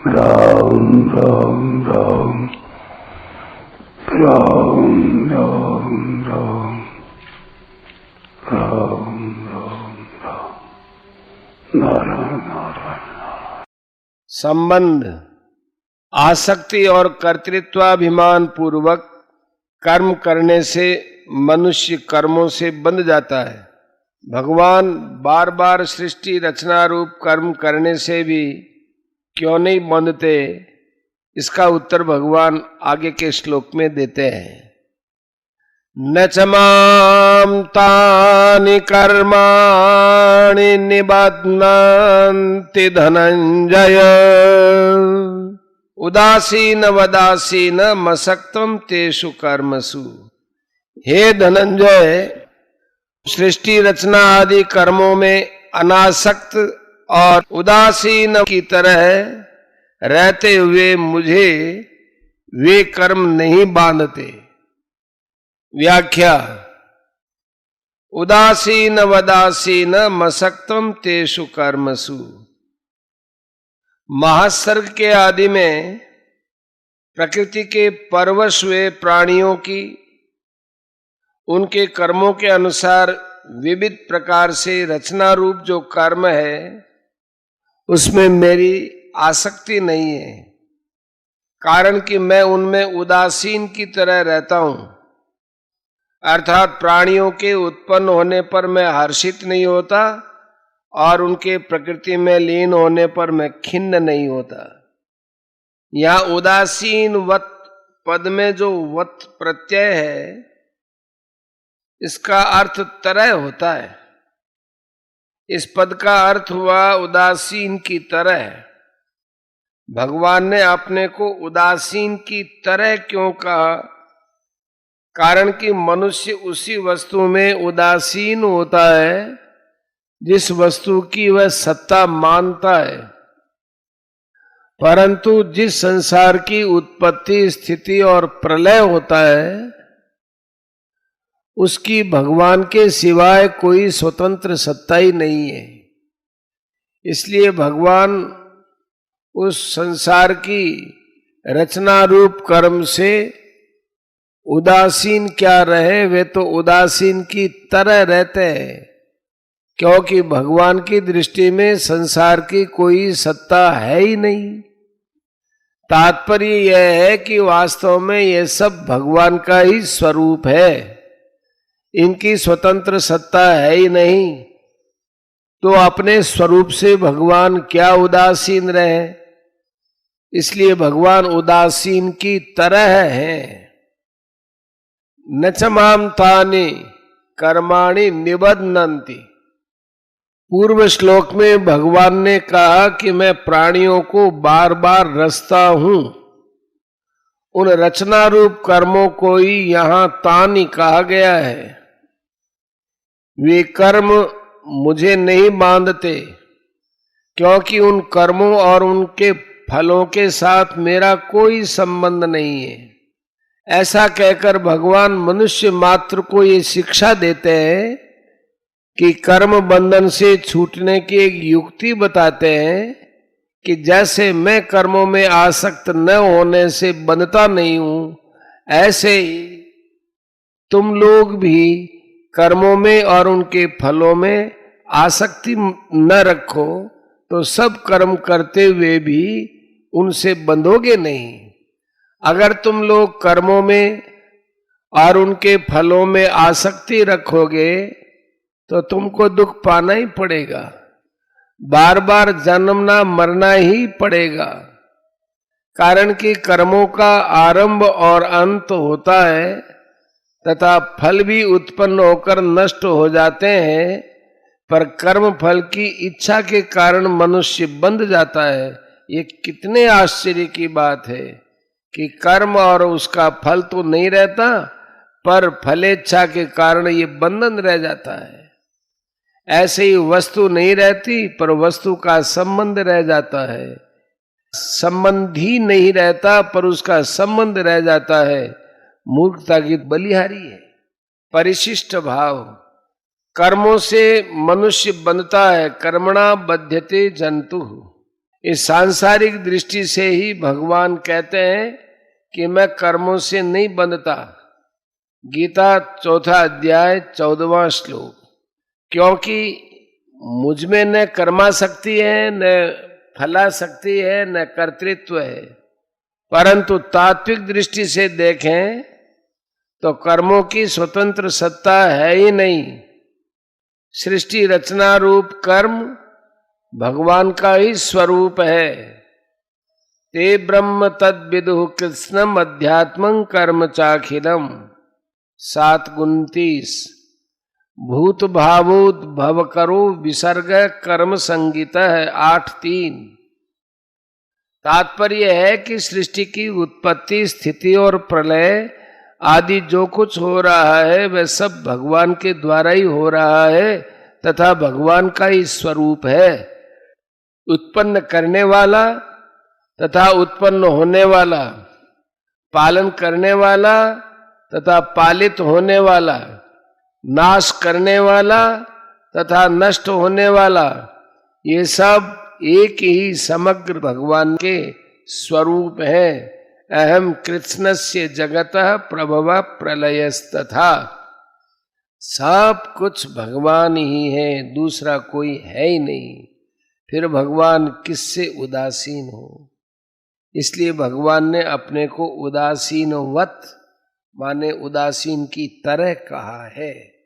राम राम राम राम राम राम राम राम राम नारायण नारायण। संबंध आसक्ति और कर्तृत्वाभिमान पूर्वक कर्म करने से मनुष्य कर्मों से बंध जाता है। भगवान बार बार सृष्टि रचना रूप कर्म करने से भी क्यों नहीं बंधते, इसका उत्तर भगवान आगे के श्लोक में देते हैं। न च मां तानि कर्माणि निबध्नन्ति धनंजय उदासीन वदासीन मसक्तम तेषु कर्मसु। हे धनंजय, सृष्टि रचना आदि कर्मों में अनासक्त और उदासीन की तरह रहते हुए मुझे वे कर्म नहीं बांधते। व्याख्या: उदासीन वदासीन मसक्तम तेषु कर्मसु। महासर्ग के आदि में प्रकृति के परवश हुए प्राणियों की उनके कर्मों के अनुसार विविध प्रकार से रचना रूप जो कर्म है उसमें मेरी आसक्ति नहीं है, कारण कि मैं उनमें उदासीन की तरह रहता हूं। अर्थात प्राणियों के उत्पन्न होने पर मैं हर्षित नहीं होता और उनके प्रकृति में लीन होने पर मैं खिन्न नहीं होता। यहां उदासीन वत पद में जो वत प्रत्यय है इसका अर्थ तरह होता है। इस पद का अर्थ हुआ उदासीन की तरह। भगवान ने अपने को उदासीन की तरह क्यों कहा? कारण कि मनुष्य उसी वस्तु में उदासीन होता है जिस वस्तु की वह सत्ता मानता है, परंतु जिस संसार की उत्पत्ति स्थिति और प्रलय होता है उसकी भगवान के सिवाय कोई स्वतंत्र सत्ता ही नहीं है। इसलिए भगवान उस संसार की रचना रूप कर्म से उदासीन क्या रहे, वे तो उदासीन की तरह रहते हैं, क्योंकि भगवान की दृष्टि में संसार की कोई सत्ता है ही नहीं। तात्पर्य यह है कि वास्तव में यह सब भगवान का ही स्वरूप है, इनकी स्वतंत्र सत्ता है ही नहीं। तो अपने स्वरूप से भगवान क्या उदासीन रहे? इसलिए भगवान उदासीन की तरह है। न च मां तानि कर्माणि निबध्नन्ति। पूर्व श्लोक में भगवान ने कहा कि मैं प्राणियों को बार बार रचता हूं। उन रचना रूप कर्मों को ही यहां तानि कहा गया है। वे कर्म मुझे नहीं बांधते, क्योंकि उन कर्मों और उनके फलों के साथ मेरा कोई संबंध नहीं है। ऐसा कहकर भगवान मनुष्य मात्र को ये शिक्षा देते हैं कि कर्म बंधन से छूटने की एक युक्ति बताते हैं कि जैसे मैं कर्मों में आसक्त न होने से बंधता नहीं हूं, ऐसे ही तुम लोग भी कर्मों में और उनके फलों में आसक्ति न रखो, तो सब कर्म करते हुए भी उनसे बंधोगे नहीं। अगर तुम लोग कर्मों में और उनके फलों में आसक्ति रखोगे तो तुमको दुख पाना ही पड़ेगा, बार बार जन्मना मरना ही पड़ेगा। कारण कि कर्मों का आरंभ और अंत होता है तथा फल भी उत्पन्न होकर नष्ट हो जाते हैं, पर कर्म फल की इच्छा के कारण मनुष्य बंध जाता है। ये कितने आश्चर्य की बात है कि कर्म और उसका फल तो नहीं रहता, पर फलेच्छा के कारण ये बंधन रह जाता है। ऐसे ही वस्तु नहीं रहती पर वस्तु का संबंध रह जाता है। संबंधी नहीं रहता पर उसका संबंध रह जाता है। मूर्खता की बलिहारी है। परिशिष्ट भाव। कर्मों से मनुष्य बंधता है। कर्मणा बध्यते जंतु। इस सांसारिक दृष्टि से ही भगवान कहते हैं कि मैं कर्मों से नहीं बंधता। गीता 4 अध्याय 14वां श्लोक। क्योंकि मुझ में न कर्मा शक्ति है, न फला शक्ति है, न कर्तृत्व है। परंतु तात्विक दृष्टि से देखें तो कर्मों की स्वतंत्र सत्ता है ही नहीं। सृष्टि रचना रूप कर्म भगवान का ही स्वरूप है। ते ब्रह्म तद विदुः कृत्स्नम अध्यात्मं कर्म चाखिलम। 7:29। भूत भावोद भव करो विसर्ग कर्म संगीत है 8:3। तात्पर्य है कि सृष्टि की उत्पत्ति, स्थिति और प्रलय आदि जो कुछ हो रहा है वह सब भगवान के द्वारा ही हो रहा है तथा भगवान का ही स्वरूप है। उत्पन्न करने वाला तथा उत्पन्न होने वाला, पालन करने वाला तथा पालित होने वाला, नाश करने वाला तथा नष्ट होने वाला, ये सब एक ही समग्र भगवान के स्वरूप है। अहम कृत्स्नस्य जगतः प्रभव प्रलयस्तथा। सब कुछ भगवान ही है, दूसरा कोई है ही नहीं। फिर भगवान किससे उदासीन हो? इसलिए भगवान ने अपने को उदासीनवत माने उदासीन की तरह कहा है।